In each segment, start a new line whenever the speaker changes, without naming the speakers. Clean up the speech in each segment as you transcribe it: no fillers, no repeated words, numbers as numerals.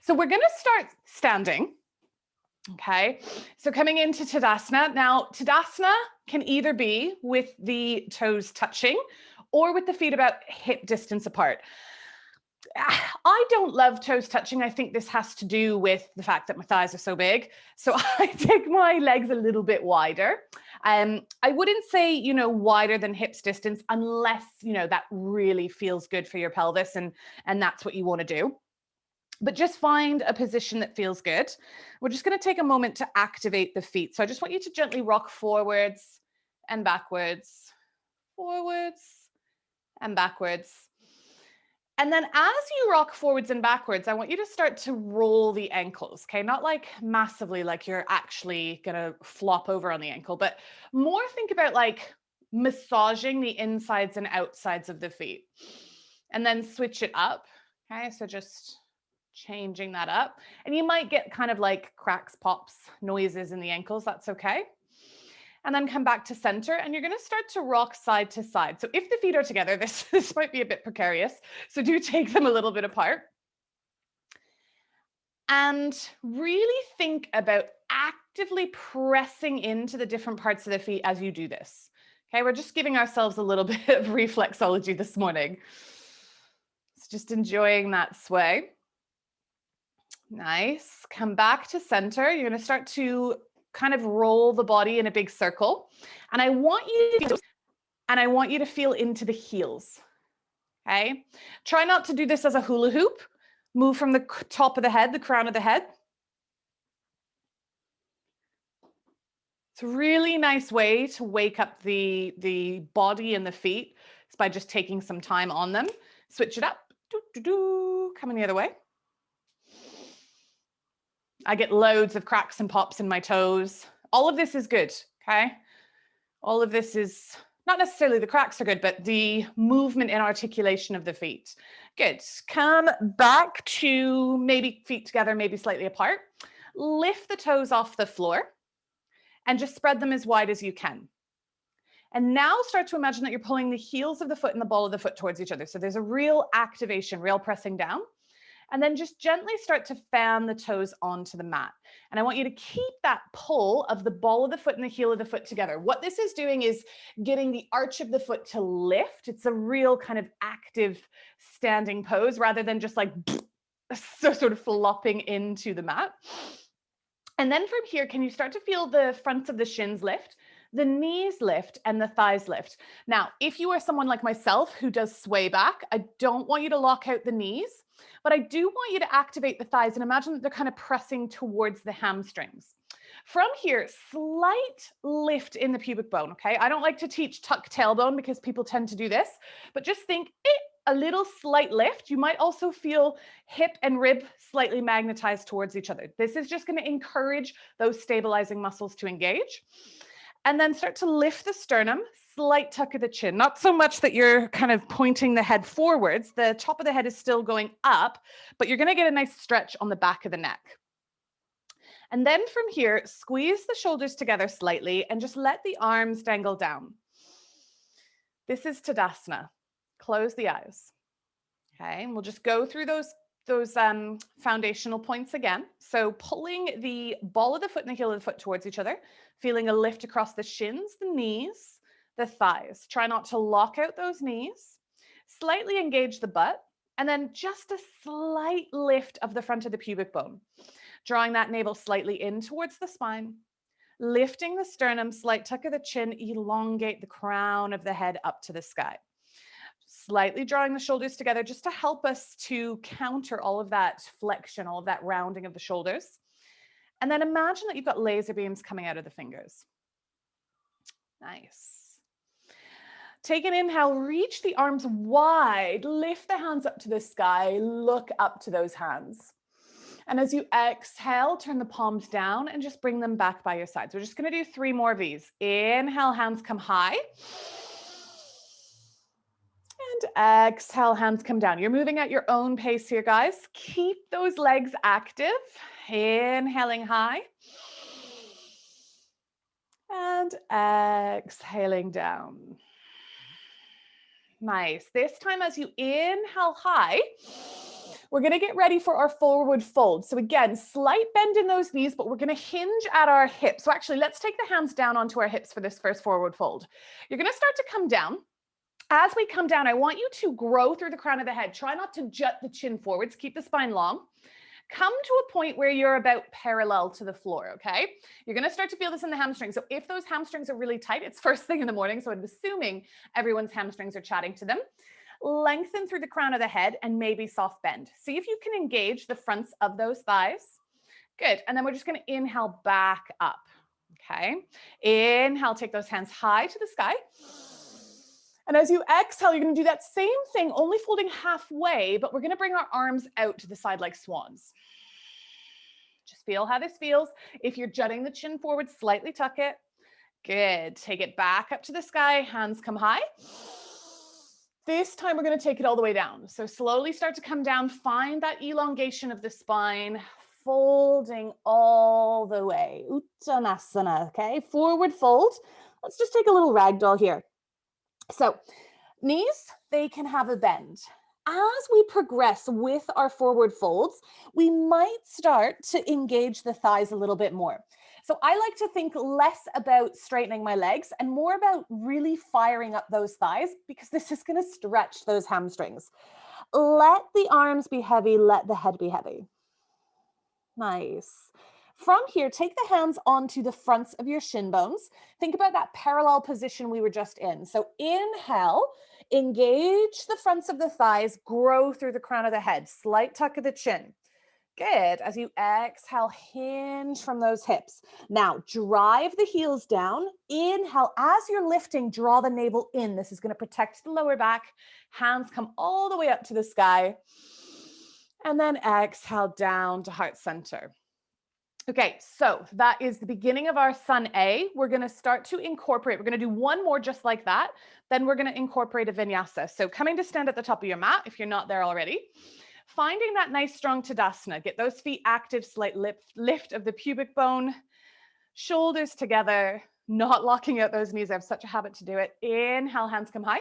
So we're going to start standing. Okay, so coming into Tadasana. Now, Tadasana can either be with the toes touching or with the feet about hip distance apart. I don't love toes touching. I think this has to do with the fact that my thighs are so big. So I take my legs a little bit wider. I wouldn't say, wider than hips distance unless, that really feels good for your pelvis and that's what you want to do. But just find a position that feels good. We're just going to take a moment to activate the feet. So I just want you to gently rock forwards and backwards, forwards and backwards. And then as you rock forwards and backwards, I want you to start to roll the ankles, okay? Not like massively, like you're actually gonna flop over on the ankle, but more think about like massaging the insides and outsides of the feet. And then switch it up, okay? So just changing that up. And you might get kind of like cracks, pops, noises in the ankles, that's okay. And then come back to center, and you're going to start to rock side to side. So if the feet are together, this might be a bit precarious. So do take them a little bit apart. And really think about actively pressing into the different parts of the feet as you do this. Okay, we're just giving ourselves a little bit of reflexology this morning. So just enjoying that sway. Nice. Come back to center. You're going to start to kind of roll the body in a big circle. And I want you to feel into the heels. Okay? Try not to do this as a hula hoop. Move from the top of the head, the crown of the head. It's a really nice way to wake up the body and the feet. It's by just taking some time on them. Switch it up. Coming the other way. I get loads of cracks and pops in my toes. All of this is good, okay? All of this is not necessarily the cracks are good, but the movement and articulation of the feet. Good. Come back to maybe feet together, maybe slightly apart. Lift the toes off the floor and just spread them as wide as you can. And now start to imagine that you're pulling the heels of the foot and the ball of the foot towards each other. So there's a real activation, real pressing down. And then just gently start to fan the toes onto the mat. And I want you to keep that pull of the ball of the foot and the heel of the foot together. What this is doing is getting the arch of the foot to lift. It's a real kind of active standing pose rather than just like so sort of flopping into the mat. And then from here, can you start to feel the fronts of the shins lift, the knees lift, and the thighs lift? Now, if you are someone like myself who does sway back, I don't want you to lock out the knees. But I do want you to activate the thighs and imagine that they're kind of pressing towards the hamstrings. From here, slight lift in the pubic bone, okay? I don't like to teach tuck tailbone because people tend to do this, but just think a little slight lift. You might also feel hip and rib slightly magnetized towards each other. This is just going to encourage those stabilizing muscles to engage. And then start to lift the sternum, slight tuck of the chin. Not so much that you're kind of pointing the head forwards. The top of the head is still going up, but you're going to get a nice stretch on the back of the neck. And then from here, squeeze the shoulders together slightly and just let the arms dangle down. This is Tadasana. Close the eyes. Okay, and we'll just go through those foundational points again. So pulling the ball of the foot and the heel of the foot towards each other, feeling a lift across the shins, the knees, the thighs. Try not to lock out those knees. Slightly engage the butt, and then just a slight lift of the front of the pubic bone. Drawing that navel slightly in towards the spine. Lifting the sternum, slight tuck of the chin, elongate the crown of the head up to the sky. Slightly drawing the shoulders together just to help us to counter all of that flexion, all of that rounding of the shoulders. And then imagine that you've got laser beams coming out of the fingers. Nice. Take an inhale, reach the arms wide, lift the hands up to the sky, look up to those hands. And as you exhale, turn the palms down and just bring them back by your sides. We're just going to do 3 more of these. Inhale, hands come high. And exhale, hands come down. You're moving at your own pace here, guys. Keep those legs active. Inhaling high. And exhaling down. Nice. This time as you inhale high, we're going to get ready for our forward fold. So again, slight bend in those knees, but we're going to hinge at our hips. So actually, let's take the hands down onto our hips for this first forward fold. You're going to start to come down. As we come down, I want you to grow through the crown of the head. Try not to jut the chin forwards. Keep the spine long. Come to a point where you're about parallel to the floor, okay? You're going to start to feel this in the hamstrings. So if those hamstrings are really tight, it's first thing in the morning, so I'm assuming everyone's hamstrings are chatting to them. Lengthen through the crown of the head and maybe soft bend. See if you can engage the fronts of those thighs. Good. And then we're just going to inhale back up, okay? Inhale, take those hands high to the sky. And as you exhale, you're going to do that same thing, only folding halfway, but we're going to bring our arms out to the side like swans. Just feel how this feels. If you're jutting the chin forward, slightly tuck it. Good. Take it back up to the sky. Hands come high. This time we're going to take it all the way down. So slowly start to come down. Find that elongation of the spine, folding all the way. Uttanasana, okay? Forward fold. Let's just take a little ragdoll here. So knees, they can have a bend. As we progress with our forward folds, we might start to engage the thighs a little bit more. So I like to think less about straightening my legs and more about really firing up those thighs, because this is going to stretch those hamstrings. Let the arms be heavy, let the head be heavy. Nice. From here, take the hands onto the fronts of your shin bones. Think about that parallel position we were just in. So inhale, engage the fronts of the thighs, grow through the crown of the head, slight tuck of the chin. Good. As you exhale, hinge from those hips. Now, drive the heels down. Inhale. As you're lifting, draw the navel in. This is going to protect the lower back. Hands come all the way up to the sky. And then exhale down to heart center. Okay, so that is the beginning of our Sun A. We're going to start to incorporate. We're going to do one more just like that. Then we're going to incorporate a vinyasa. So coming to stand at the top of your mat, if you're not there already. Finding that nice strong Tadasana. Get those feet active, slight lift of the pubic bone. Shoulders together, not locking out those knees. I have such a habit to do it. Inhale, hands come high.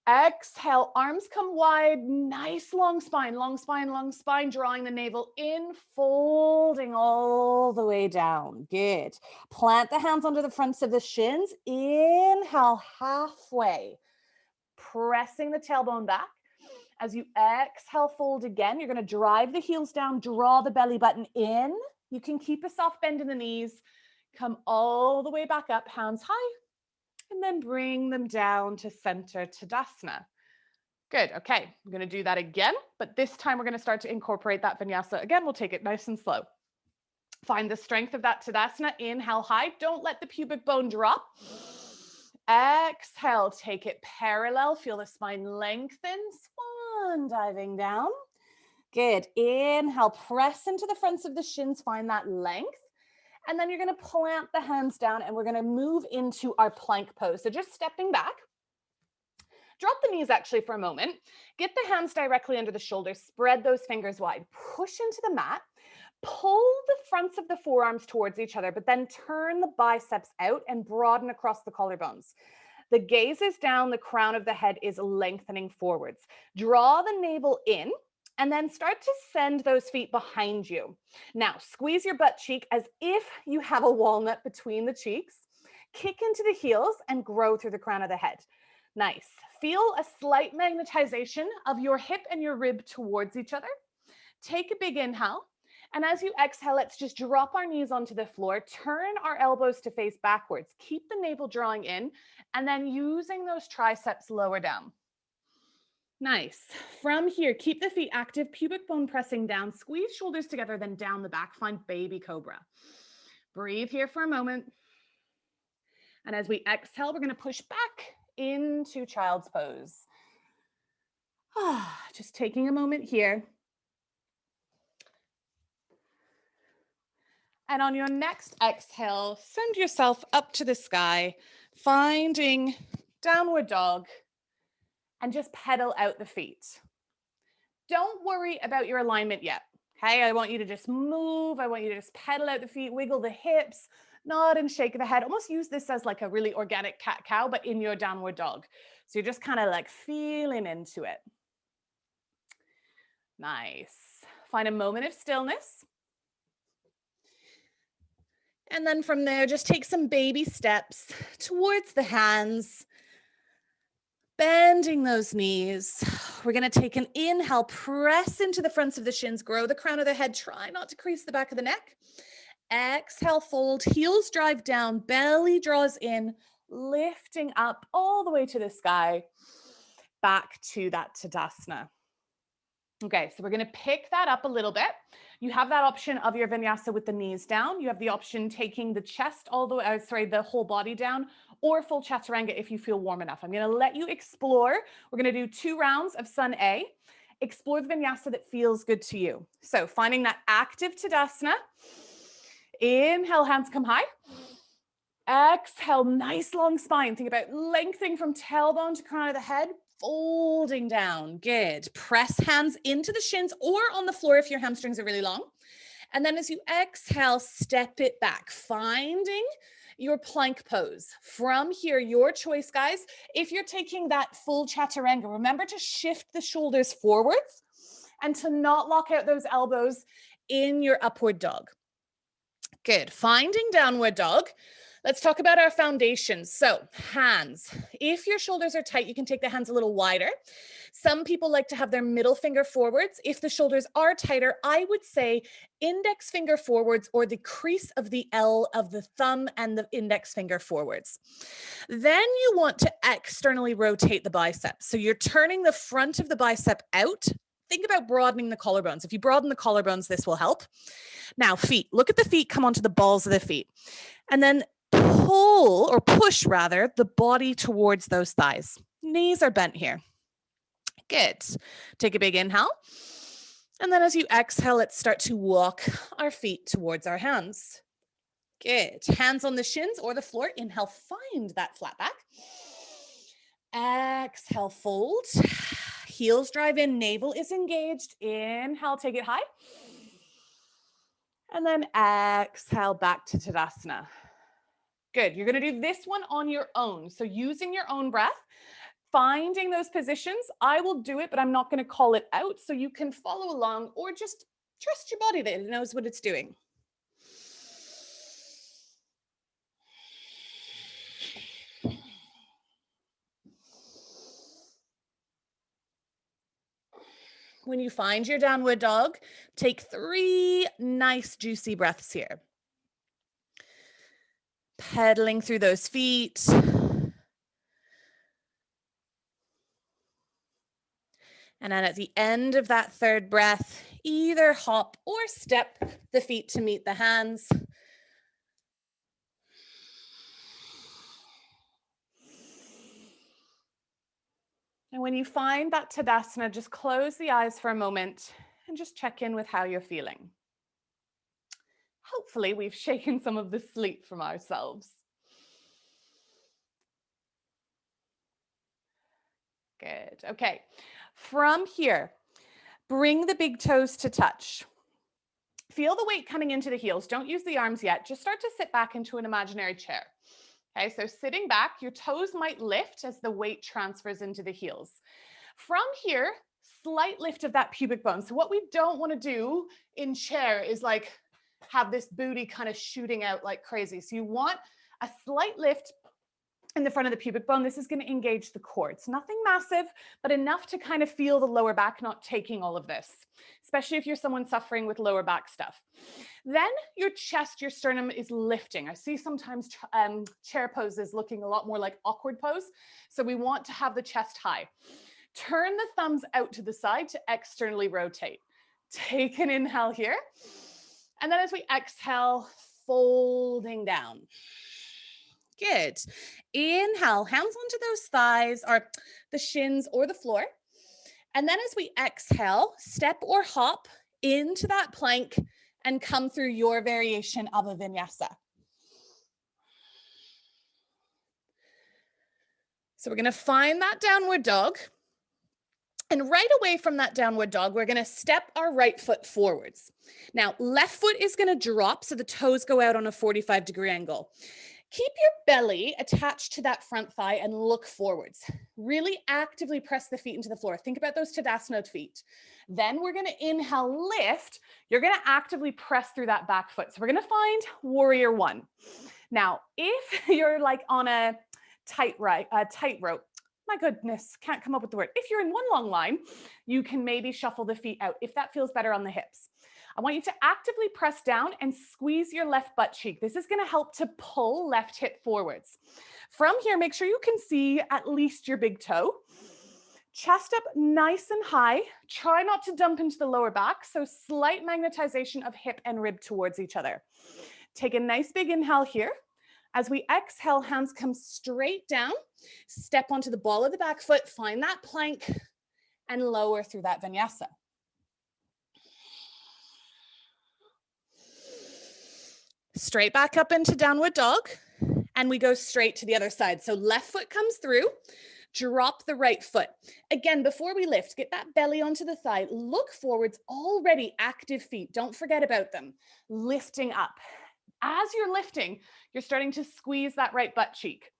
Exhale, arms come wide, nice long spine, drawing the navel in, folding all the way down. Good. Plant the hands under the fronts of the shins. Inhale, halfway, pressing the tailbone back. As you exhale, fold again. You're going to drive the heels down, draw the belly button in. You can keep a soft bend in the knees. Come all the way back up, hands high. And then bring them down to center Tadasana. Good. Okay. I'm going to do that again, but this time we're going to start to incorporate that vinyasa. Again, we'll take it nice and slow. Find the strength of that Tadasana. Inhale high. Don't let the pubic bone drop. Exhale. Take it parallel. Feel the spine lengthen. Swan diving down. Good. Inhale. Press into the fronts of the shins. Find that length. And then you're going to plant the hands down and we're going to move into our plank pose. So just stepping back, drop the knees actually for a moment, get the hands directly under the shoulders, spread those fingers wide, push into the mat, pull the fronts of the forearms towards each other, but then turn the biceps out and broaden across the collarbones. The gaze is down, the crown of the head is lengthening forwards. Draw the navel in. And then start to send those feet behind you. Now, squeeze your butt cheek as if you have a walnut between the cheeks. Kick into the heels and grow through the crown of the head. Nice. Feel a slight magnetization of your hip and your rib towards each other. Take a big inhale. And as you exhale, let's just drop our knees onto the floor. Turn our elbows to face backwards. Keep the navel drawing in. And then using those triceps lower down. Nice. From here, keep the feet active, pubic bone pressing down, squeeze shoulders together, then down the back, find baby cobra. Breathe here for a moment. And as we exhale, we're going to push back into child's pose. Just taking a moment here. And on your next exhale, send yourself up to the sky, finding downward dog. And just pedal out the feet. Don't worry about your alignment yet, okay? I want you to just move. I want you to just pedal out the feet, wiggle the hips, nod and shake the head. Almost use this as like a really organic cat-cow, but in your downward dog. So you're just kind of like feeling into it. Nice. Find a moment of stillness. And then from there, just take some baby steps towards the hands, bending those knees. We're going to take an inhale, press into the fronts of the shins, grow the crown of the head, try not to crease the back of the neck. Exhale, fold, heels drive down, belly draws in, lifting up all the way to the sky, back to that Tadasana. Okay, so we're going to pick that up a little bit. You have that option of your vinyasa with the knees down. You have the option taking the chest all the way, the whole body down, or full chaturanga if you feel warm enough. I'm going to let you explore. We're going to do 2 rounds of Sun A. Explore the vinyasa that feels good to you. So finding that active Tadasana. Inhale, hands come high. Exhale, nice long spine. Think about lengthening from tailbone to crown of the head. Folding down. Good. Press hands into the shins or on the floor if your hamstrings are really long. And then as you exhale, step it back, finding your plank pose. From here, your choice, guys. If you're taking that full chaturanga, remember to shift the shoulders forwards and to not lock out those elbows in your upward dog. Good. Finding downward dog. Let's talk about our foundations. So hands, if your shoulders are tight, you can take the hands a little wider. Some people like to have their middle finger forwards. If the shoulders are tighter, I would say index finger forwards or the crease of the L of the thumb and the index finger forwards. Then you want to externally rotate the bicep. So you're turning the front of the bicep out. Think about broadening the collarbones. If you broaden the collarbones, this will help. Now, feet. Look at the feet, come onto the balls of the feet. And then pull or push rather the body towards those thighs. Knees are bent here. Good. Take a big inhale. And then as you exhale, let's start to walk our feet towards our hands. Good. Hands on the shins or the floor. Inhale, find that flat back. Exhale, fold. Heels drive in, navel is engaged. Inhale, take it high. And then exhale back to Tadasana. Good. You're going to do this one on your own. So using your own breath, finding those positions. I will do it, but I'm not going to call it out. So you can follow along or just trust your body that it knows what it's doing. When you find your downward dog, take 3 nice juicy breaths here. Pedaling through those feet. And then at the end of that 3rd breath, either hop or step the feet to meet the hands. And when you find that Tadasana, just close the eyes for a moment and just check in with how you're feeling. Hopefully, we've shaken some of the sleep from ourselves. Good. Okay. From here, bring the big toes to touch. Feel the weight coming into the heels. Don't use the arms yet. Just start to sit back into an imaginary chair. Okay, so sitting back, your toes might lift as the weight transfers into the heels. From here, slight lift of that pubic bone. So what we don't want to do in chair is like have this booty kind of shooting out like crazy. So you want a slight lift in the front of the pubic bone. This is going to engage the core. It's nothing massive, but enough to kind of feel the lower back not taking all of this, especially if you're someone suffering with lower back stuff. Then your chest, your sternum is lifting. I see sometimes chair poses looking a lot more like awkward pose. So we want to have the chest high. Turn the thumbs out to the side to externally rotate. Take an inhale here. And then as we exhale, folding down. Good. Inhale, hands onto those thighs or the shins or the floor. And then as we exhale, step or hop into that plank and come through your variation of a vinyasa. So we're going to find that downward dog. And right away from that downward dog, we're going to step our right foot forwards. Now, left foot is going to drop so the toes go out on a 45-degree angle. Keep your belly attached to that front thigh and look forwards. Really actively press the feet into the floor. Think about those Tadasana feet. Then we're going to inhale, lift. You're going to actively press through that back foot. So we're going to find warrior one. Now, if you're like on a tightrope, my goodness, can't come up with the word. If you're in one long line, you can maybe shuffle the feet out if that feels better on the hips. I want you to actively press down and squeeze your left butt cheek. This is going to help to pull left hip forwards. From here, make sure you can see at least your big toe. Chest up nice and high. Try not to dump into the lower back, so slight magnetization of hip and rib towards each other. Take a nice big inhale here. As we exhale, hands come straight down. Step onto the ball of the back foot, find that plank, and lower through that vinyasa. Straight back up into downward dog, and we go straight to the other side. So left foot comes through, drop the right foot. Again, before we lift, get that belly onto the thigh, look forwards, already active feet. Don't forget about them. Lifting up. As you're lifting, you're starting to squeeze that right butt cheek.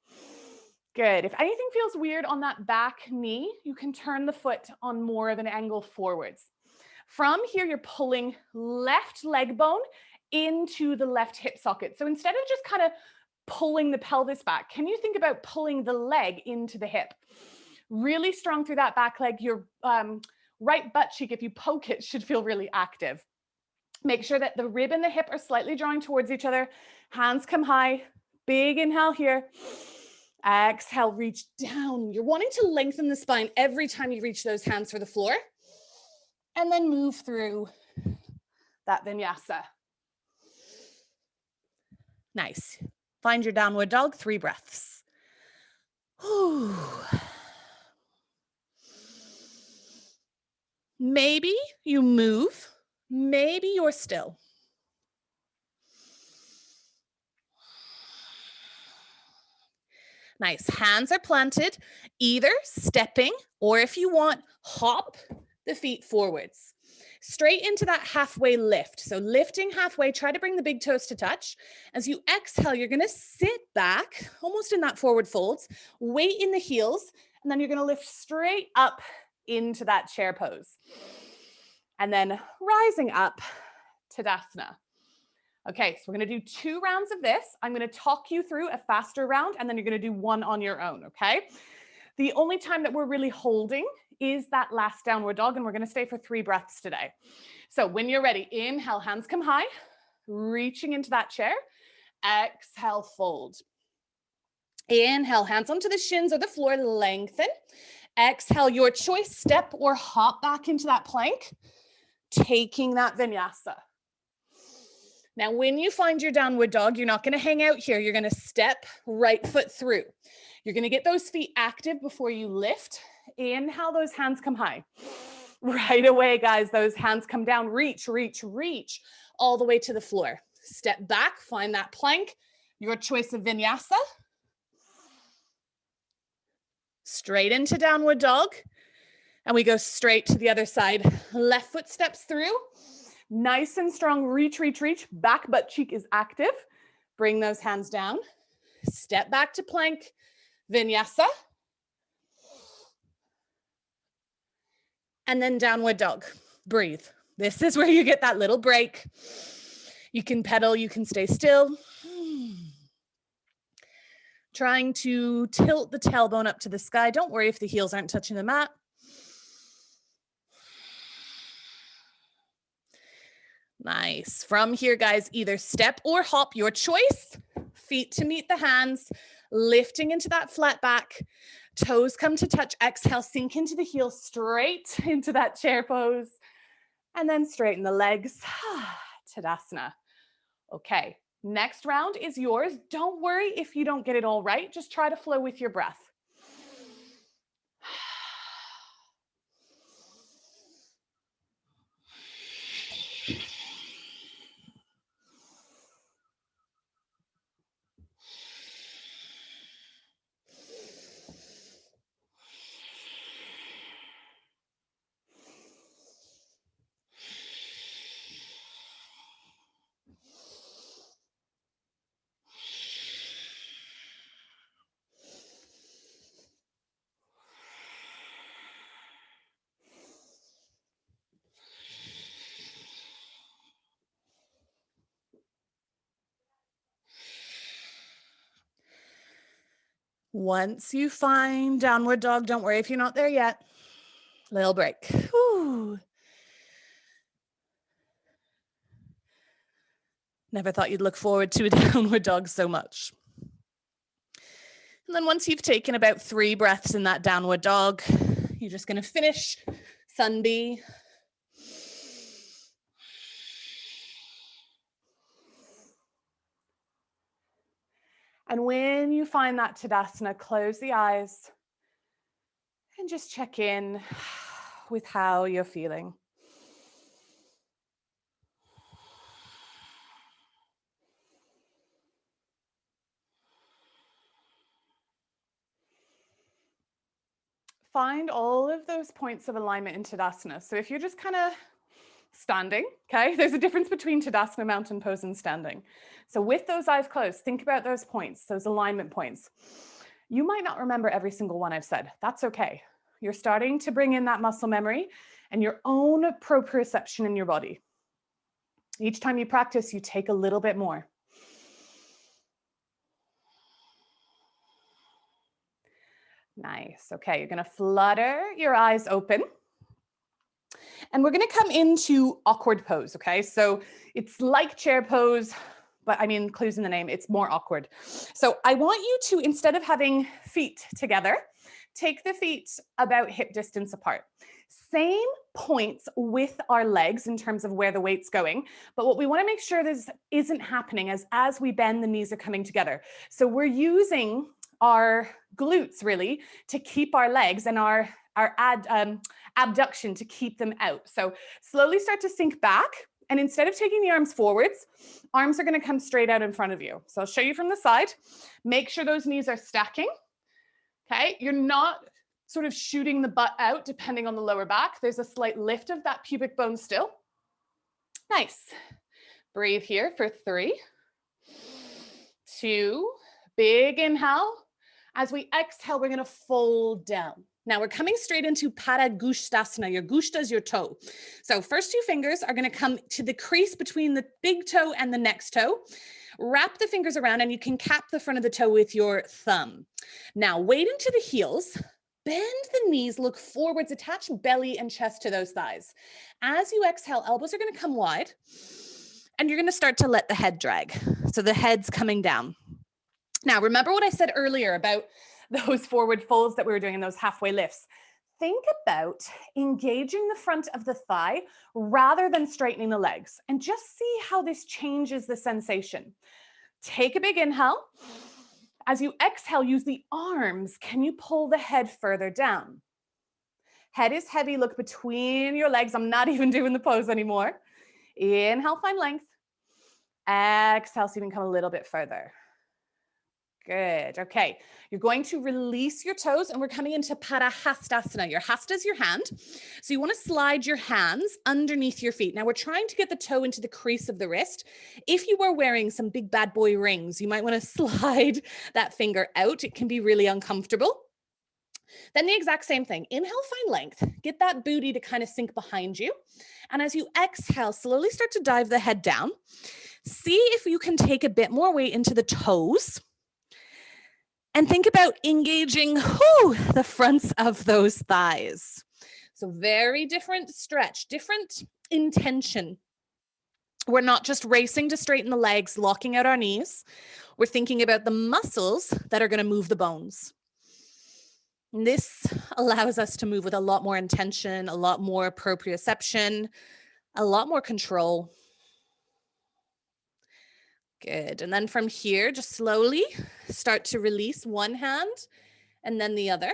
Good. If anything feels weird on that back knee, you can turn the foot on more of an angle forwards. From here, you're pulling left leg bone into the left hip socket. So instead of just kind of pulling the pelvis back, can you think about pulling the leg into the hip? Really strong through that back leg. Your right butt cheek, if you poke it, should feel really active. Make sure that the rib and the hip are slightly drawing towards each other. Hands come high. Big inhale here. Exhale, reach down. You're wanting to lengthen the spine every time you reach those hands for the floor. And then move through that vinyasa. Nice. Find your downward dog, 3 breaths. Whew. Maybe you move. Maybe you're still. Nice. Hands are planted, either stepping or if you want, hop the feet forwards. Straight into that halfway lift. So lifting halfway, try to bring the big toes to touch. As you exhale, you're going to sit back, almost in that forward folds, weight in the heels, and then you're going to lift straight up into that chair pose. And then rising up, Tadasana. Okay, so we're going to do 2 rounds of this. I'm going to talk you through a faster round, and then you're going to do 1 on your own, okay? The only time that we're really holding is that last downward dog, and we're going to stay for 3 breaths today. So when you're ready, inhale, hands come high, reaching into that chair. Exhale, fold. Inhale, hands onto the shins or the floor, lengthen. Exhale, your choice, step or hop back into that plank, taking that vinyasa. Now, when you find your downward dog, you're not going to hang out here. You're going to step right foot through. You're going to get those feet active before you lift. Inhale, those hands come high. Right away, guys, those hands come down. Reach, reach, reach all the way to the floor. Step back, find that plank, your choice of vinyasa. Straight into downward dog. And we go straight to the other side. Left foot steps through. Nice and strong, reach, reach, reach. Back butt cheek is active. Bring those hands down. Step back to plank, vinyasa. And then downward dog. Breathe. This is where you get that little break. You can pedal, you can stay still. Trying to tilt the tailbone up to the sky. Don't worry if the heels aren't touching the mat. Nice. From here, guys, either step or hop, your choice. Feet to meet the hands, lifting into that flat back. Toes come to touch. Exhale, sink into the heels, straight into that chair pose. And then straighten the legs. Tadasana. Okay, next round is yours. Don't worry if you don't get it all right. Just try to flow with your breath. Once you find downward dog, don't worry if you're not there yet. Little break. Whew. Never thought you'd look forward to a downward dog so much. And then once you've taken about 3 breaths in that downward dog, you're just going to finish Sun B. And when you find that Tadasana, close the eyes and just check in with how you're feeling. Find all of those points of alignment in Tadasana. So if you're just kind of standing, okay, there's a difference between Tadasana, mountain pose, and standing. So with those eyes closed, think about those points, those alignment points. You might not remember every single one I've said. That's okay. You're starting to bring in that muscle memory and your own proprioception in your body. Each time you practice, you take a little bit more. Nice. Okay, you're going to flutter your eyes open. And we're going to come into awkward pose, okay? So it's like chair pose, but I mean, clues in the name, it's more awkward. So I want you to, instead of having feet together, take the feet about hip distance apart. Same points with our legs in terms of where the weight's going, but what we want to make sure this isn't happening as we bend, the knees are coming together. So we're using our glutes really to keep our legs and our abduction to keep them out. So slowly start to sink back. And instead of taking the arms forwards, arms are going to come straight out in front of you. So I'll show you from the side. Make sure those knees are stacking. Okay, you're not sort of shooting the butt out depending on the lower back. There's a slight lift of that pubic bone still. Nice. Breathe here for 3, 2, big inhale. As we exhale, we're going to fold down. Now we're coming straight into Padangusthasana. Your gushta is your toe. So first 2 fingers are going to come to the crease between the big toe and the next toe. Wrap the fingers around and you can cap the front of the toe with your thumb. Now weight into the heels. Bend the knees, look forwards, attach belly and chest to those thighs. As you exhale, elbows are going to come wide and you're going to start to let the head drag. So the head's coming down. Now, remember what I said earlier about those forward folds that we were doing in those halfway lifts. Think about engaging the front of the thigh rather than straightening the legs and just see how this changes the sensation. Take a big inhale. As you exhale, use the arms. Can you pull the head further down? Head is heavy. Look between your legs. I'm not even doing the pose anymore. Inhale, find length. Exhale, so you can come a little bit further. Good. Okay. You're going to release your toes and we're coming into Parahastasana. Your hasta is your hand. So you want to slide your hands underneath your feet. Now we're trying to get the toe into the crease of the wrist. If you are wearing some big bad boy rings, you might want to slide that finger out. It can be really uncomfortable. Then the exact same thing. Inhale, find length. Get that booty to kind of sink behind you. And as you exhale, slowly start to dive the head down. See if you can take a bit more weight into the toes. And think about engaging the fronts of those thighs. So very different stretch, different intention. We're not just racing to straighten the legs, locking out our knees. We're thinking about the muscles that are going to move the bones. And this allows us to move with a lot more intention, a lot more proprioception, a lot more control. Good. And then from here, just slowly start to release one hand and then the other.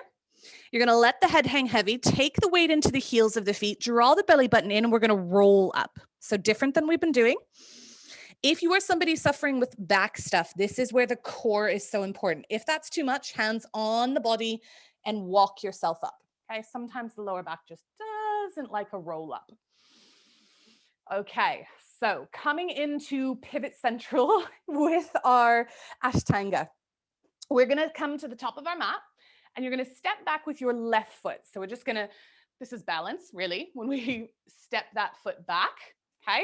You're going to let the head hang heavy, take the weight into the heels of the feet, draw the belly button in, and we're going to roll up. So different than we've been doing. If you are somebody suffering with back stuff, this is where the core is so important. If that's too much, hands on the body and walk yourself up. Okay. Sometimes the lower back just doesn't like a roll up. Okay. So coming into pivot central with our Ashtanga, we're going to come to the top of our mat and you're going to step back with your left foot. So we're just going to, this is balance really, when we step that foot back, okay?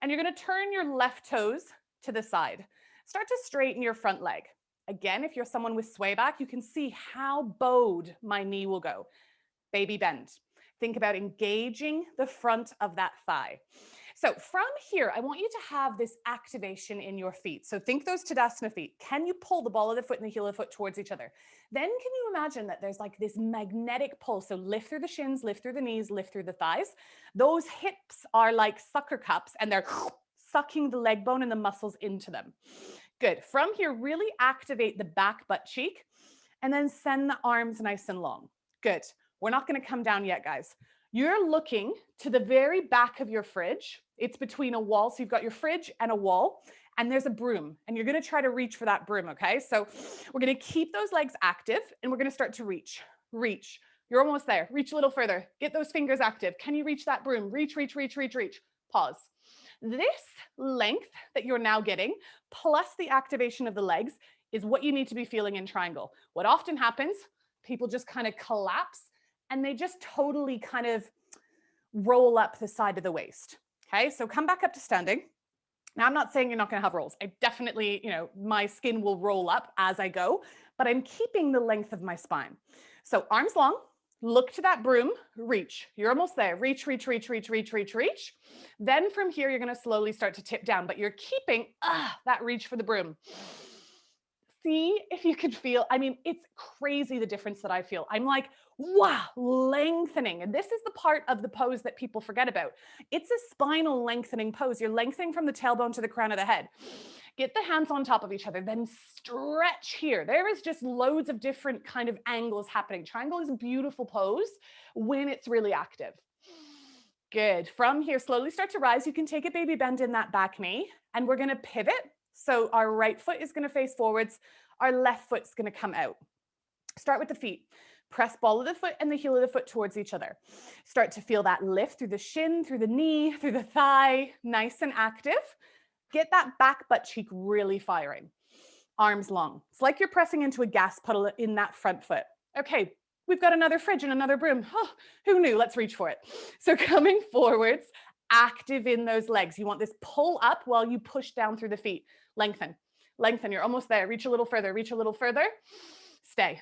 And you're going to turn your left toes to the side. Start to straighten your front leg. Again, if you're someone with sway back, you can see how bowed my knee will go. Baby bend. Think about engaging the front of that thigh. So from here, I want you to have this activation in your feet. So think those Tadasana feet. Can you pull the ball of the foot and the heel of the foot towards each other? Then can you imagine that there's like this magnetic pull? So lift through the shins, lift through the knees, lift through the thighs. Those hips are like sucker cups and they're sucking the leg bone and the muscles into them. Good. From here, really activate the back butt cheek and then send the arms nice and long. Good. We're not going to come down yet, guys. You're looking to the very back of your fridge. It's between a wall. So you've got your fridge and a wall, and there's a broom, and you're going to try to reach for that broom, okay? So we're going to keep those legs active, and we're going to start to reach. Reach. You're almost there. Reach a little further. Get those fingers active. Can you reach that broom? Reach, reach, reach, reach, reach. Pause. This length that you're now getting, plus the activation of the legs, is what you need to be feeling in triangle. What often happens, people just kind of collapse and they just totally kind of roll up the side of the waist. Okay, so come back up to standing. Now, I'm not saying you're not going to have rolls. I definitely, my skin will roll up as I go, but I'm keeping the length of my spine. So arms long, look to that broom, reach. You're almost there. Reach, reach, reach, reach, reach, reach, reach. Then from here, you're going to slowly start to tip down, but you're keeping that reach for the broom. See if you could feel, it's crazy the difference that I feel. I'm like, wow, lengthening. And this is the part of the pose that people forget about. It's a spinal lengthening pose. You're lengthening from the tailbone to the crown of the head. Get the hands on top of each other, then stretch here. There is just loads of different kind of angles happening. Triangle is a beautiful pose when it's really active. Good. From here, slowly start to rise. You can take a baby bend in that back knee, and we're going to pivot. So our right foot is going to face forwards. Our left foot's going to come out. Start with the feet. Press ball of the foot and the heel of the foot towards each other. Start to feel that lift through the shin, through the knee, through the thigh, nice and active. Get that back butt cheek really firing. Arms long. It's like you're pressing into a gas puddle in that front foot. Okay, we've got another fridge and another broom. Oh, who knew? Let's reach for it. So coming forwards, active in those legs. You want this pull up while you push down through the feet. Lengthen, lengthen. You're almost there. Reach a little further, reach a little further. Stay.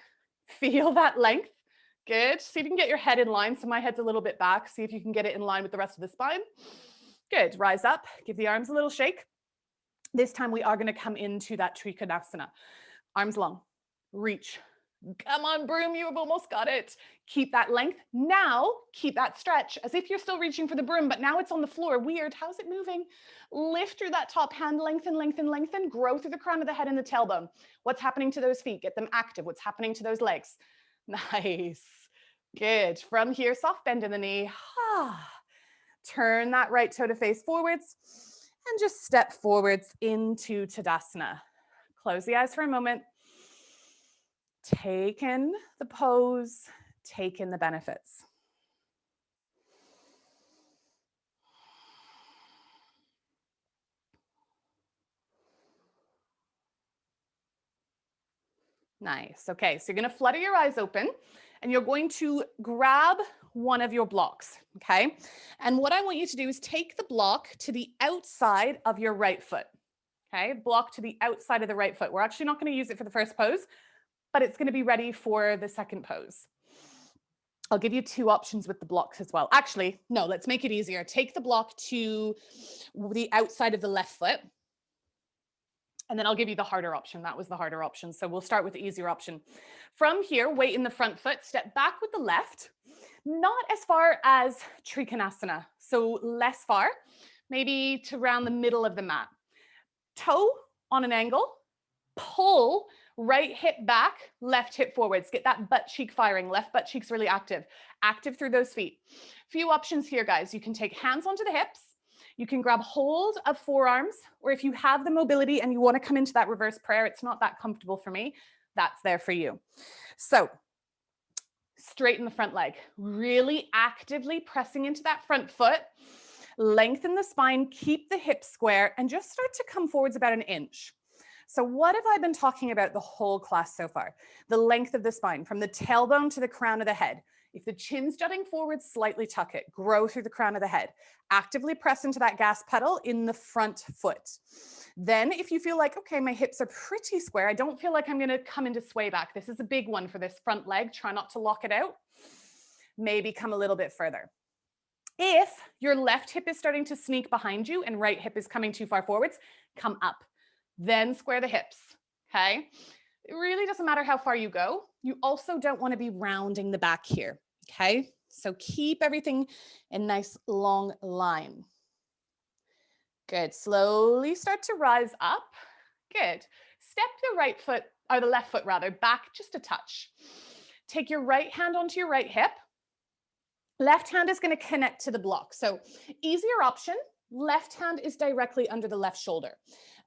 Feel that length. Good. See if you can get your head in line. So my head's a little bit back. See if you can get it in line with the rest of the spine. Good. Rise up. Give the arms a little shake. This time we are going to come into that Trikonasana. Arms long. Reach. Come on, broom. You've almost got it. Keep that length. Now, keep that stretch as if you're still reaching for the broom, but now it's on the floor. Weird. How's it moving? Lift through that top hand. Lengthen, lengthen, lengthen. Grow through the crown of the head and the tailbone. What's happening to those feet? Get them active. What's happening to those legs? Nice. Good. From here, soft bend in the knee. Turn that right toe to face forwards and just step forwards into Tadasana. Close the eyes for a moment. Take in the pose, take in the benefits. Nice. Okay, so you're going to flutter your eyes open and you're going to grab one of your blocks, okay? And what I want you to do is take the block to the outside of your right foot, okay? Block to the outside of the right foot. We're actually not going to use it for the first pose, but it's going to be ready for the second pose. I'll give you two options with the blocks as well. Actually, no, let's make it easier. Take the block to the outside of the left foot, and then I'll give you the harder option. That was the harder option. So we'll start with the easier option. From here, weight in the front foot, step back with the left, not as far as Trikonasana. So less far, maybe to around the middle of the mat. Toe on an angle, pull right hip back, left hip forwards. Get that butt cheek firing. Left butt cheek's really active. Active through those feet. Few options here, guys. You can take hands onto the hips. You can grab hold of forearms, or if you have the mobility and you want to come into that reverse prayer, it's not that comfortable for me, that's there for you. So straighten the front leg. Really actively pressing into that front foot. Lengthen the spine, keep the hips square, and just start to come forwards about an inch. So what have I been talking about the whole class so far? The length of the spine, from the tailbone to the crown of the head. If the chin's jutting forward, slightly tuck it. Grow through the crown of the head. Actively press into that gas pedal in the front foot. Then if you feel like, okay, my hips are pretty square, I don't feel like I'm going to come into sway back. This is a big one for this front leg. Try not to lock it out. Maybe come a little bit further. If your left hip is starting to sneak behind you and right hip is coming too far forwards, come up. Then square the hips, okay? It really doesn't matter how far you go. You also don't want to be rounding the back here, okay? So keep everything in nice long line. Good. Slowly start to rise up. Good. Step the right foot, or the left foot rather, back just a touch. Take your right hand onto your right hip. Left hand is going to connect to the block. So easier option, left hand is directly under the left shoulder.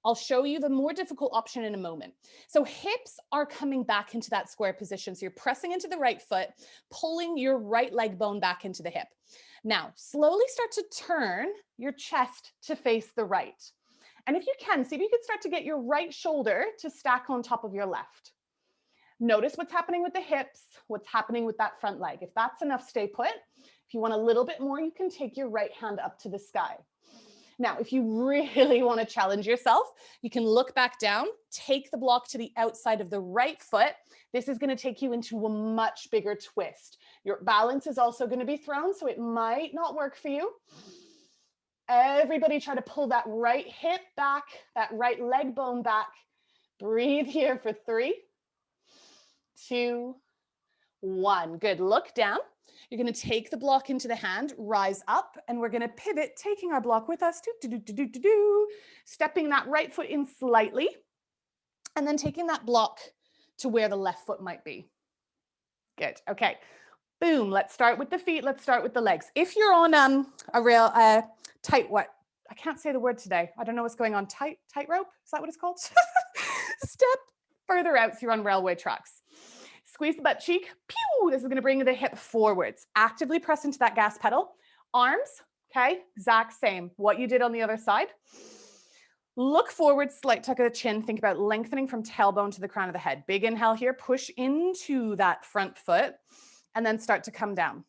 I'll show you the more difficult option in a moment. So hips are coming back into that square position. So you're pressing into the right foot, pulling your right leg bone back into the hip. Now, slowly start to turn your chest to face the right. And if you can, see if you can start to get your right shoulder to stack on top of your left. Notice what's happening with the hips, what's happening with that front leg. If that's enough, stay put. If you want a little bit more, you can take your right hand up to the sky. Now, if you really want to challenge yourself, you can look back down, take the block to the outside of the right foot. This is going to take you into a much bigger twist. Your balance is also going to be thrown, so it might not work for you. Everybody try to pull that right hip back, that right leg bone back. Breathe here for 3, 2, 1. Good. Look down. You're going to take the block into the hand, rise up, and we're going to pivot, taking our block with us. Stepping that right foot in slightly, and then taking that block to where the left foot might be. Good. Okay. Boom. Let's start with the feet. Let's start with the legs. If you're on a real tight, what? I can't say the word today. I don't know what's going on. Tightrope? Is that what it's called? Step further out so you're on railway tracks. Squeeze the butt cheek. Pew! This is going to bring the hip forwards. Actively press into that gas pedal. Arms, okay? Exact same. What you did on the other side. Look forward, slight tuck of the chin. Think about lengthening from tailbone to the crown of the head. Big inhale here. Push into that front foot and then start to come down.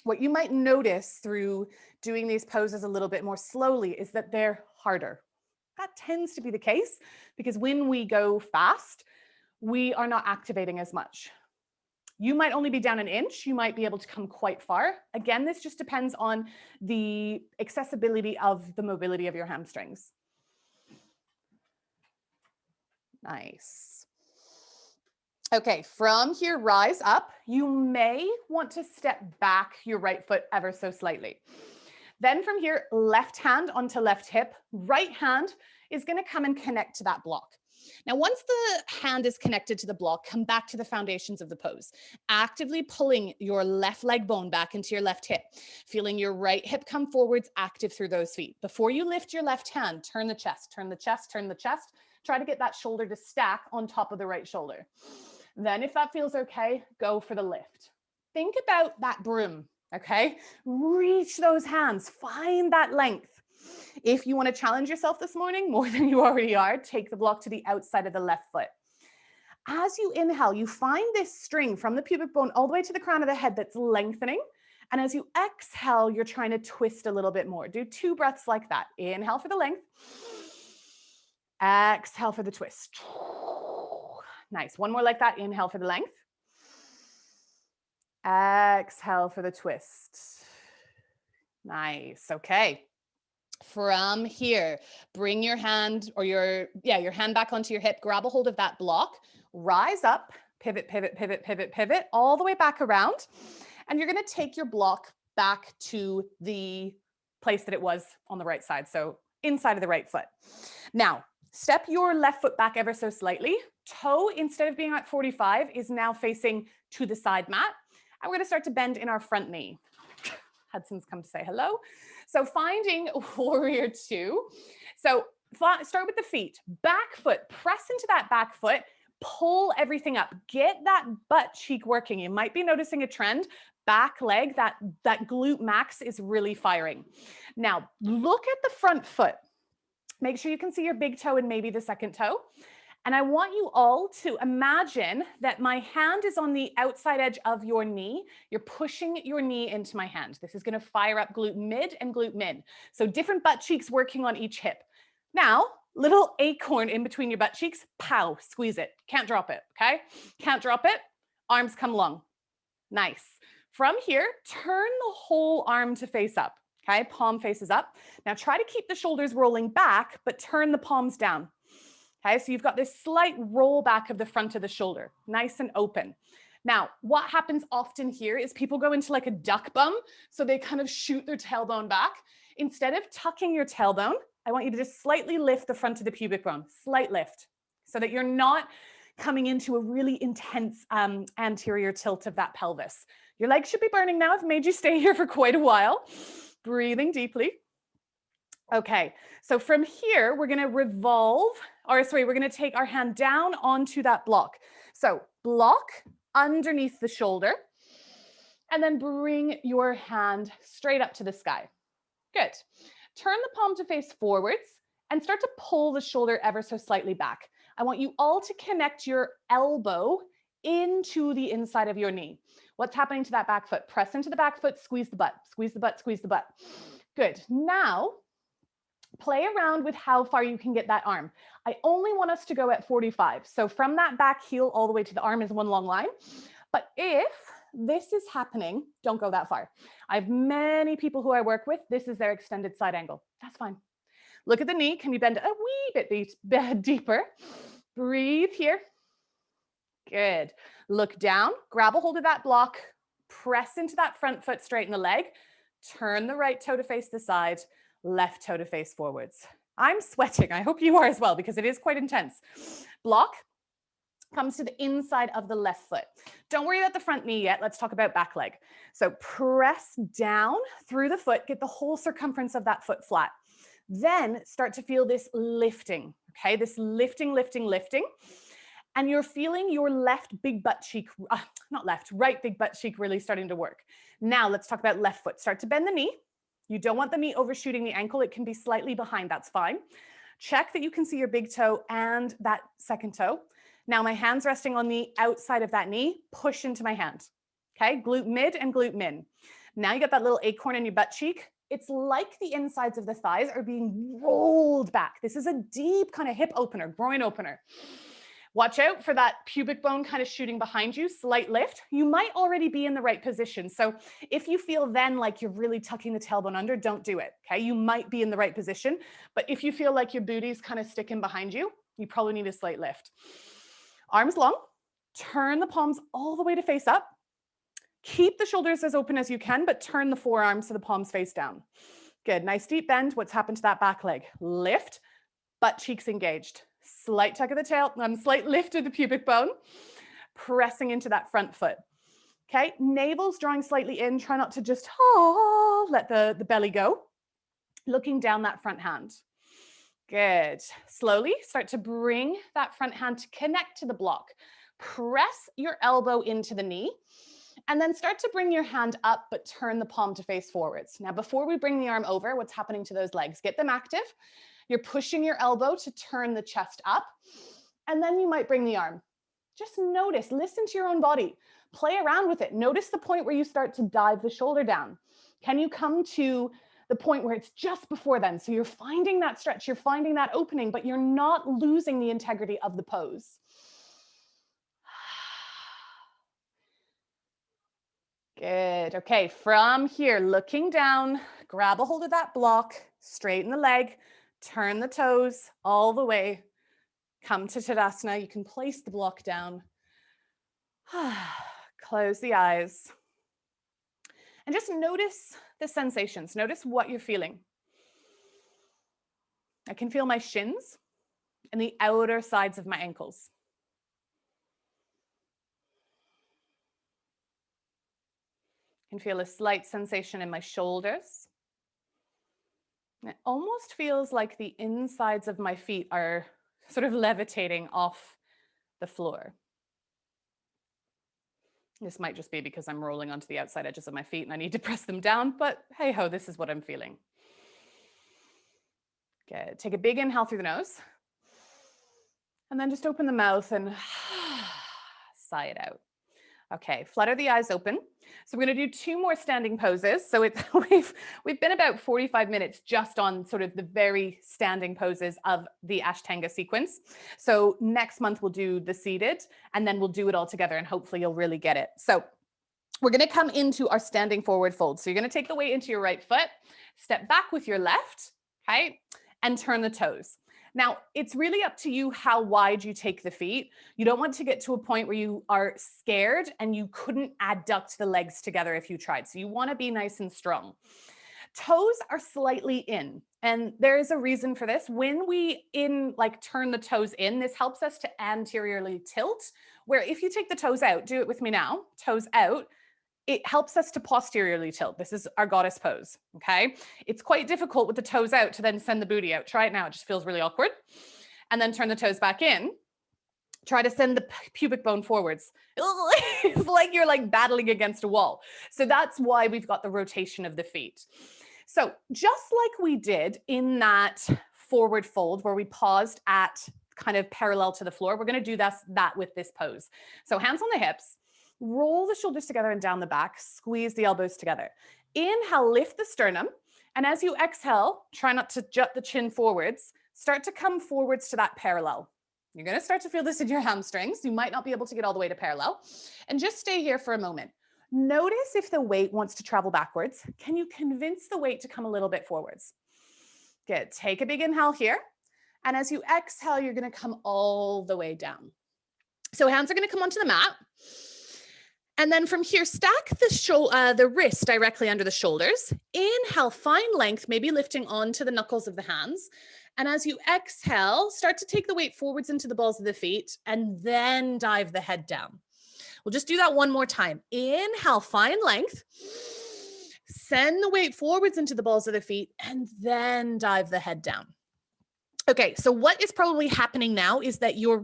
What you might notice through doing these poses a little bit more slowly is that they're harder. That tends to be the case because when we go fast, we are not activating as much. You might only be down an inch. You might be able to come quite far. Again, this just depends on the accessibility of the mobility of your hamstrings. Nice. Okay, from here, rise up. You may want to step back your right foot ever so slightly. Then from here, left hand onto left hip. Right hand is going to come and connect to that block. Now, once the hand is connected to the block, come back to the foundations of the pose. Actively pulling your left leg bone back into your left hip. Feeling your right hip come forwards, active through those feet. Before you lift your left hand, turn the chest, turn the chest, turn the chest. Try to get that shoulder to stack on top of the right shoulder. Then if that feels okay, go for the lift. Think about that broom, okay? Reach those hands, find that length. If you want to challenge yourself this morning more than you already are, take the block to the outside of the left foot. As you inhale, you find this string from the pubic bone all the way to the crown of the head that's lengthening. And as you exhale, you're trying to twist a little bit more. Do 2 breaths like that. Inhale for the length. Exhale for the twist. Nice. One more like that. Inhale for the length. Exhale for the twist. Nice. Okay. From here, bring your hand or your hand back onto your hip, grab a hold of that block, rise up, pivot, pivot, pivot, pivot, pivot, all the way back around. And you're going to take your block back to the place that it was on the right side. So inside of the right foot. Now, step your left foot back ever so slightly. Toe, instead of being at 45, is now facing to the side mat. And we're going to start to bend in our front knee. Hudson's come to say hello. So finding warrior 2. So start with the feet. Back foot, press into that back foot, pull everything up. Get that butt cheek working. You might be noticing a trend. Back leg, that glute max is really firing. Now, look at the front foot. Make sure you can see your big toe and maybe the second toe. And I want you all to imagine that my hand is on the outside edge of your knee. You're pushing your knee into my hand. This is going to fire up glute mid and glute min. So different butt cheeks working on each hip. Now, little acorn in between your butt cheeks, pow, squeeze it. Can't drop it, okay? Can't drop it. Arms come long. Nice. From here, turn the whole arm to face up, okay? Palm faces up. Now try to keep the shoulders rolling back, but turn the palms down. Okay, so you've got this slight roll back of the front of the shoulder, nice and open. Now, what happens often here is people go into like a duck bum, so they kind of shoot their tailbone back. Instead of tucking your tailbone, I want you to just slightly lift the front of the pubic bone, slight lift, so that you're not coming into a really intense anterior tilt of that pelvis. Your legs should be burning now. I've made you stay here for quite a while. Breathing deeply. Okay, so from here, we're going to revolve, or sorry, we're going to take our hand down onto that block. So block underneath the shoulder, and then bring your hand straight up to the sky. Good. Turn the palm to face forwards and start to pull the shoulder ever so slightly back. I want you all to connect your elbow into the inside of your knee. What's happening to that back foot? Press into the back foot, squeeze the butt, squeeze the butt, squeeze the butt. Good. Now, play around with how far you can get that arm. I only want us to go at 45. So from that back heel all the way to the arm is one long line. But if this is happening, don't go that far. I have many people who I work with, this is their extended side angle. That's fine. Look at the knee. Can you bend a wee bit deeper? Breathe here. Good. Look down, grab a hold of that block, press into that front foot, straighten the leg, turn the right toe to face the side, left toe to face forwards. I'm sweating. I hope you are as well, because it is quite intense. Block comes to the inside of the left foot. Don't worry about the front knee yet. Let's talk about back leg. So press down through the foot, get the whole circumference of that foot flat. Then start to feel this lifting, okay? This lifting, lifting, lifting. And you're feeling your left big butt cheek, right big butt cheek really starting to work. Now let's talk about left foot. Start to bend the knee. You don't want the knee overshooting the ankle. It can be slightly behind, that's fine. Check that you can see your big toe and that second toe. Now my hand's resting on the outside of that knee, push into my hand. Okay, glute mid and glute min. Now you got that little acorn in your butt cheek. It's like the insides of the thighs are being rolled back. This is a deep kind of hip opener, groin opener. Watch out for that pubic bone kind of shooting behind you, slight lift. You might already be in the right position. So if you feel then like you're really tucking the tailbone under, don't do it, okay? You might be in the right position, but if you feel like your booty's kind of sticking behind you, you probably need a slight lift. Arms long, turn the palms all the way to face up. Keep the shoulders as open as you can, but turn the forearms so the palms face down. Good, nice deep bend. What's happened to that back leg? Lift, butt cheeks engaged. Slight tuck of the tail, slight lift of the pubic bone, pressing into that front foot. Okay, navel's drawing slightly in. Try not to just let the belly go. Looking down that front hand. Good. Slowly start to bring that front hand to connect to the block. Press your elbow into the knee and then start to bring your hand up, but turn the palm to face forwards. Now, before we bring the arm over, what's happening to those legs? Get them active. You're pushing your elbow to turn the chest up, and then you might bring the arm. Just notice, listen to your own body. Play around with it. Notice the point where you start to dive the shoulder down. Can you come to the point where it's just before then? So you're finding that stretch, you're finding that opening, but you're not losing the integrity of the pose. Good. Okay, from here, looking down, grab a hold of that block, straighten the leg, turn the toes all the way, come to Tadasana. You can place the block down. Close the eyes. And just notice the sensations. Notice what you're feeling. I can feel my shins and the outer sides of my ankles. I can feel a slight sensation in my shoulders. It almost feels like the insides of my feet are sort of levitating off the floor. This might just be because I'm rolling onto the outside edges of my feet and I need to press them down, but hey ho, this is what I'm feeling. Good. Take a big inhale through the nose. And then just open the mouth and sigh it out. Okay, flutter the eyes open. So we're going to do 2 more standing poses. So it's we've been about 45 minutes just on sort of the very standing poses of the Ashtanga sequence. So next month we'll do the seated, and then we'll do it all together, and hopefully you'll really get it. So we're going to come into our standing forward fold. So you're going to take the weight into your right foot, step back with your left, okay, and turn the toes. Now, it's really up to you how wide you take the feet. You don't want to get to a point where you are scared and you couldn't adduct the legs together if you tried. So you want to be nice and strong. Toes are slightly in, and there is a reason for this. When we turn the toes in, this helps us to anteriorly tilt, where if you take the toes out, do it with me now, toes out, it helps us to posteriorly tilt. This is our goddess pose, okay? It's quite difficult with the toes out to then send the booty out. Try it now, it just feels really awkward. And then turn the toes back in. Try to send the pubic bone forwards. It's like you're like battling against a wall. So that's why we've got the rotation of the feet. So just like we did in that forward fold where we paused at kind of parallel to the floor, we're gonna do that with this pose. So hands on the hips, roll the shoulders together and down the back, squeeze the elbows together. Inhale, lift the sternum. And as you exhale, try not to jut the chin forwards, start to come forwards to that parallel. You're going to start to feel this in your hamstrings. You might not be able to get all the way to parallel. And just stay here for a moment. Notice if the weight wants to travel backwards. Can you convince the weight to come a little bit forwards? Good. Take a big inhale here. And as you exhale, you're going to come all the way down. So hands are going to come onto the mat. And then from here, stack the wrist directly under the shoulders. Inhale, find length, maybe lifting onto the knuckles of the hands. And as you exhale, start to take the weight forwards into the balls of the feet and then dive the head down. We'll just do that one more time. Inhale, find length. Send the weight forwards into the balls of the feet and then dive the head down. Okay, so what is probably happening now is that your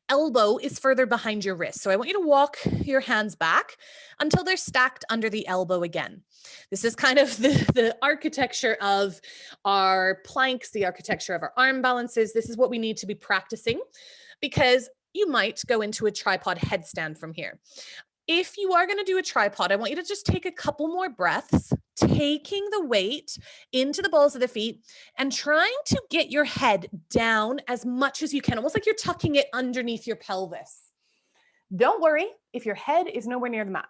elbow is further behind your wrist. So I want you to walk your hands back until they're stacked under the elbow again. This is kind of the architecture of our planks, the architecture of our arm balances. This is what we need to be practicing because you might go into a tripod headstand from here. If you are going to do a tripod, I want you to just take a couple more breaths, taking the weight into the balls of the feet and trying to get your head down as much as you can, almost like you're tucking it underneath your pelvis. Don't worry if your head is nowhere near the mat.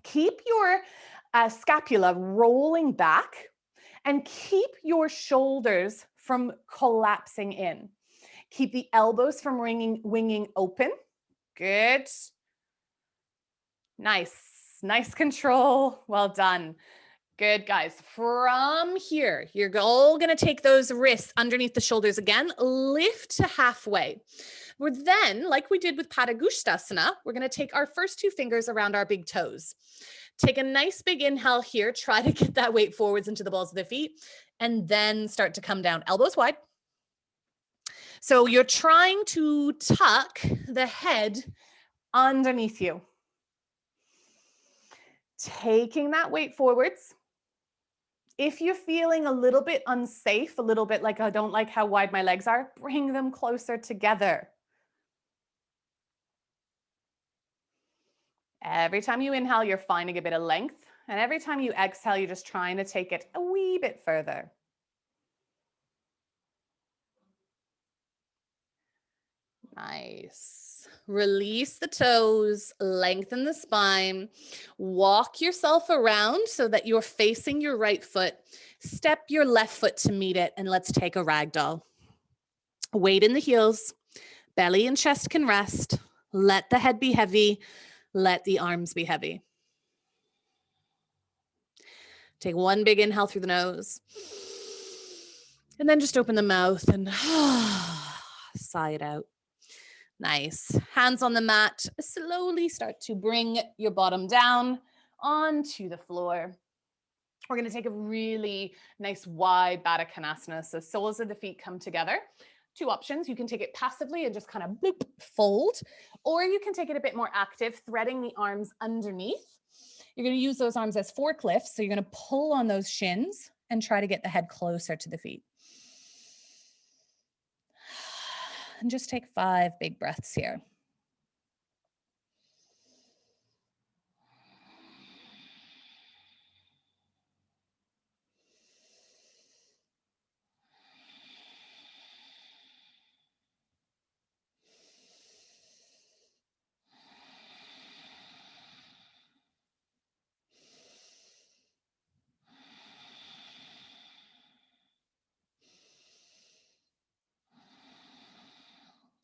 Keep your scapula rolling back and keep your shoulders from collapsing in. Keep the elbows from winging open. Good. Nice control. Well done. Good, guys. From here, you're all going to take those wrists underneath the shoulders again, lift to halfway. We're then, like we did with Padagustasana, we're going to take our first 2 fingers around our big toes. Take a nice big inhale here. Try to get that weight forwards into the balls of the feet, and then start to come down, elbows wide. So you're trying to tuck the head underneath you. Taking that weight forwards. If you're feeling a little bit unsafe, a little bit like I don't like how wide my legs are, bring them closer together. Every time you inhale, you're finding a bit of length. And every time you exhale, you're just trying to take it a wee bit further. Nice. Release the toes, lengthen the spine, walk yourself around so that you're facing your right foot. Step your left foot to meet it, and let's take a ragdoll. Weight in the heels, belly and chest can rest. Let the head be heavy. Let the arms be heavy. Take one big inhale through the nose. And then just open the mouth and sigh it out. Nice. Hands on the mat. Slowly start to bring your bottom down onto the floor. We're going to take a really nice wide Baddha Konasana. So soles of the feet come together. 2 options. You can take it passively and just kind of boop, fold, or you can take it a bit more active, threading the arms underneath. You're going to use those arms as forklifts. So you're going to pull on those shins and try to get the head closer to the feet. And just take 5 big breaths here.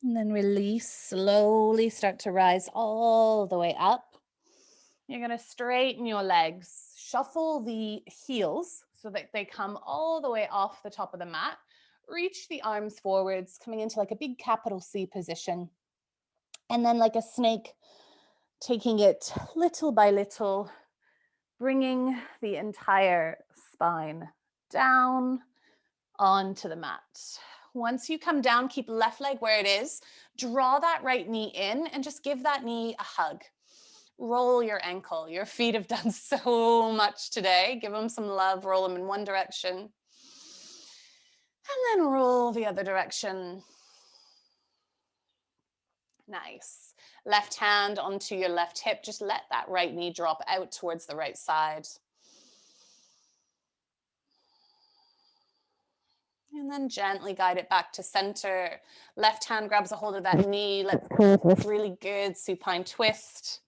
And then release, slowly start to rise all the way up. You're going to straighten your legs, shuffle the heels so that they come all the way off the top of the mat. Reach the arms forwards, coming into like a big capital C position. And then like a snake, taking it little by little, bringing the entire spine down onto the mat. Once you come down, keep left leg where it is. Draw that right knee in and just give that knee a hug. Roll your ankle. Your feet have done so much today. Give them some love. Roll them in one direction. And then roll the other direction. Nice. Left hand onto your left hip. Just let that right knee drop out towards the right side. And then gently guide it back to center. Left hand grabs a hold of that knee. Let's create this really good supine twist.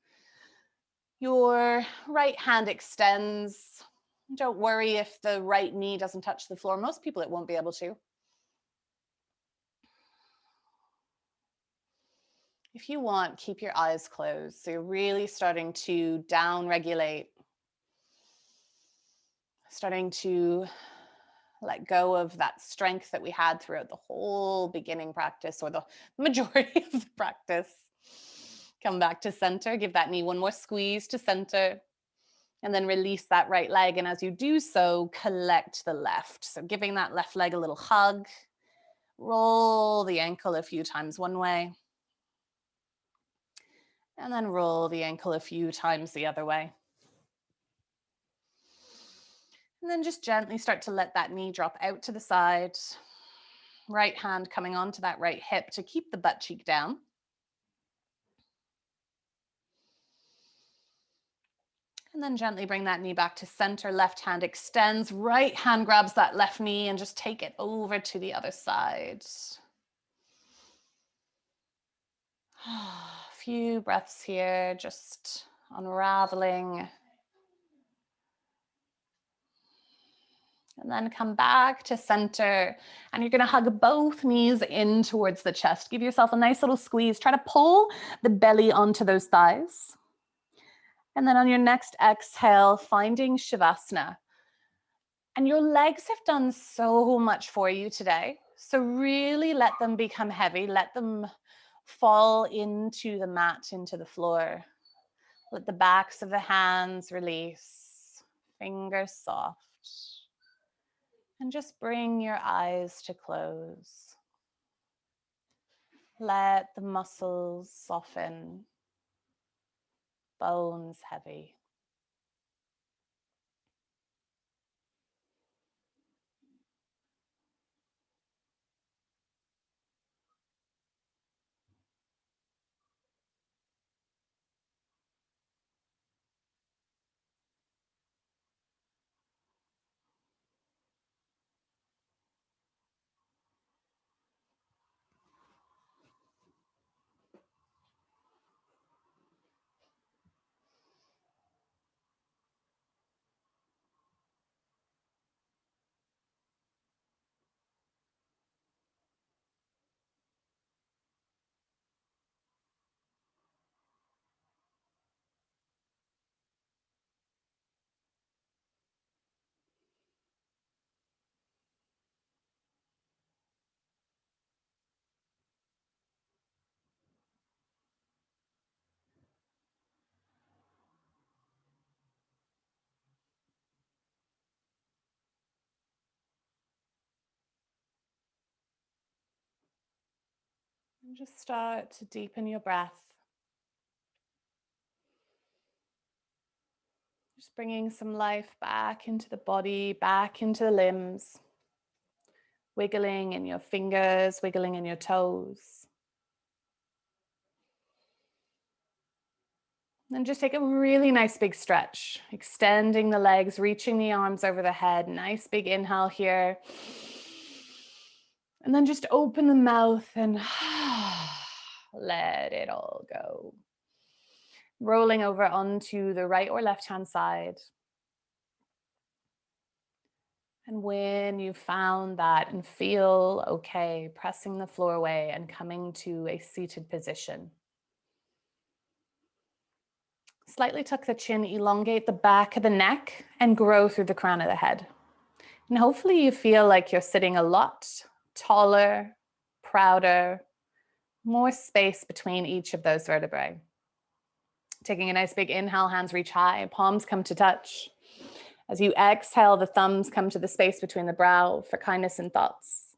Your right hand extends. Don't worry if the right knee doesn't touch the floor. Most people it won't be able to. If you want, keep your eyes closed. So you're really starting to down-regulate. Starting to let go of that strength that we had throughout the whole beginning practice or the majority of the practice. Come back to center. Give that knee one more squeeze to center. And then release that right leg. And as you do so, collect the left. So giving that left leg a little hug. Roll the ankle a few times one way. And then roll the ankle a few times the other way. And then just gently start to let that knee drop out to the side. Right hand coming onto that right hip to keep the butt cheek down. And then gently bring that knee back to center. Left hand extends. Right hand grabs that left knee and just take it over to the other side. A few breaths here, just unraveling. And then come back to center. And you're going to hug both knees in towards the chest. Give yourself a nice little squeeze. Try to pull the belly onto those thighs. And then on your next exhale, finding Shavasana. And your legs have done so much for you today. So really let them become heavy. Let them fall into the mat, into the floor. Let the backs of the hands release. Fingers soft. And just bring your eyes to close. Let the muscles soften. Bones heavy. And just start to deepen your breath. Just bringing some life back into the body, back into the limbs. Wiggling in your fingers, wiggling in your toes. And just take a really nice big stretch, extending the legs, reaching the arms over the head. Nice big inhale here. And then just open the mouth and let it all go. Rolling over onto the right or left-hand side. And when you found that and feel okay, pressing the floor away and coming to a seated position. Slightly tuck the chin, elongate the back of the neck, and grow through the crown of the head. And hopefully you feel like you're sitting a lot taller, prouder, more space between each of those vertebrae. Taking a nice big inhale, hands reach high, palms come to touch. As you exhale, the thumbs come to the space between the brow for kindness and thoughts,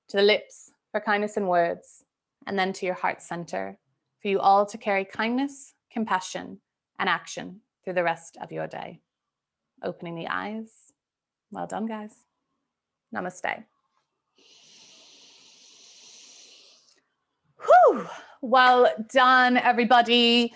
to the lips for kindness and words, and then to your heart center for you all to carry kindness, compassion, and action through the rest of your day. Opening the eyes. Well done, guys. Namaste. Whew. Well done, everybody.